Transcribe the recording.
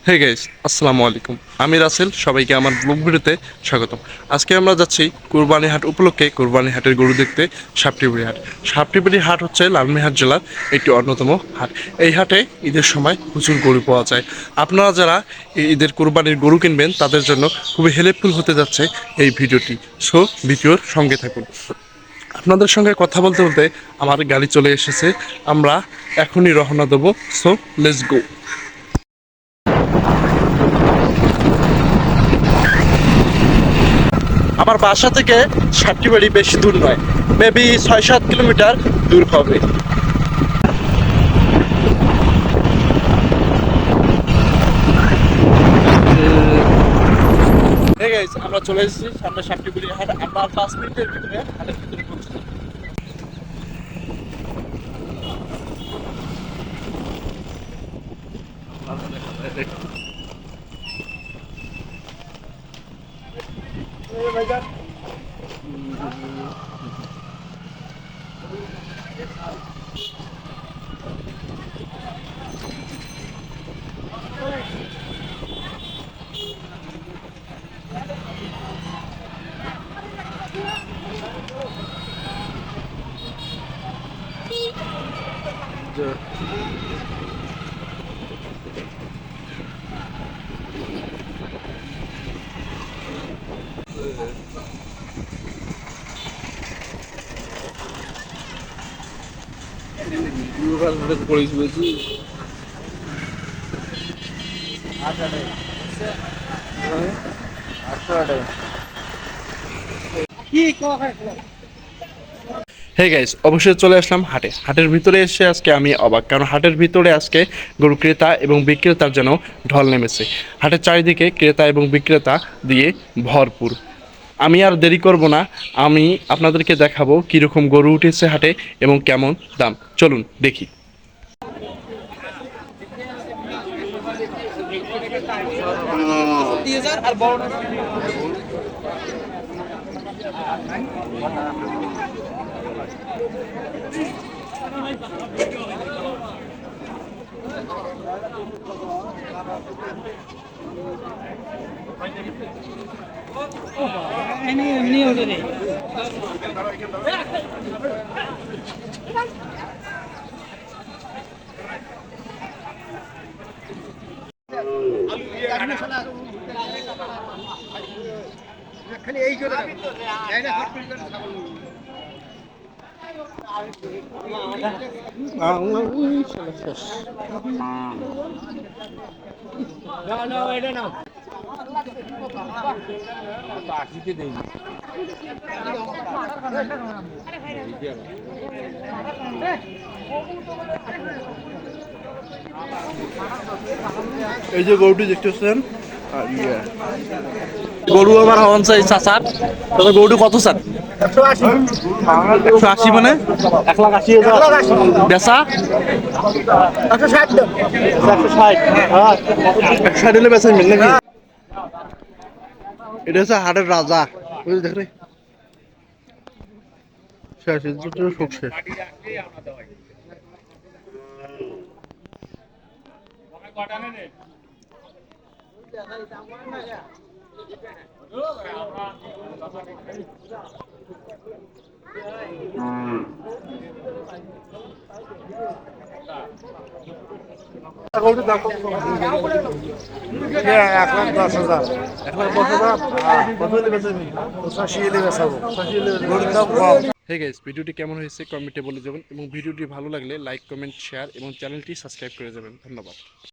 Hey guys, আসসালামু আলাইকুম। আমি রাসেল, সবাইকে আমার ব্লগ ভিডিওতে স্বাগতম। আজকে আমরা যাচ্ছি কুরবানি হাট উপলক্ষে কুরবানি হাটের গরু দেখতে সাপটিবুড়ি হাট। সাপটিবুড়ি হাট হচ্ছে লালমিরহাট জেলার একটি অন্যতম হাট। এই হাটে ঈদের সময় প্রচুর গরু পাওয়া যায়। আপনারা যারা এই ঈদের কুরবানির গরু কিনবেন তাদের জন্য খুবই হেল্পফুল হতে যাচ্ছে এই ভিডিওটি। সো ভিডিওর সঙ্গে থাকুন। আপনাদের সঙ্গে কথা বলতে বলতে আমার গাড়ি চলে এসেছে। আমরা এখনই রওনা দেবো। So let's go. আমার বাসা থেকে সাতটিবাড়ি বেশি দূর নয়, মেবি 6-7 কিলোমিটার দূর হবে। Hey guys, আমরা চলে এসেছি সামনে সাতটিবাড়ি হাট। আমরা 5 মিনিটের ভিতরে হাটের ভিতরে পৌঁছে যাবো। হে গাইস, অবশ্যই চলে আসলাম হাটে। হাটের ভিতরে এসে আজকে আমি অবাক, কারণ হাটের ভিতরে আজকে গরু ক্রেতা এবং বিক্রেতার যেন ঢল নেমেছে। হাটের চারিদিকে ক্রেতা এবং বিক্রেতা দিয়ে ভরপুর। আমি আর দেরি করব না, আমি আপনাদেরকে দেখাবো কীরকম গরু উঠেছে হাটে এবং কেমন দাম। চলুন দেখি। খালি এই করে এই যে গরুটি দেখতেছেন, গরু আমার হওয়ান চাই চাচার। তবে গরুটি কত চান? 180 মানে 1,80,000 বেচা 160 হলে বেচা মিল নাকি? এটা হচ্ছে হাটের রাজা, বুঝলি? দেখ রে, শেষ শোক শেষ। হে গাইস, ভিডিওটি কেমন হয়েছে কমেন্টে বলে যাবেন এবং ভিডিওটি ভালো লাগলে লাইক, কমেন্ট, শেয়ার এবং চ্যানেলটি সাবস্ক্রাইব করে যাবেন। ধন্যবাদ।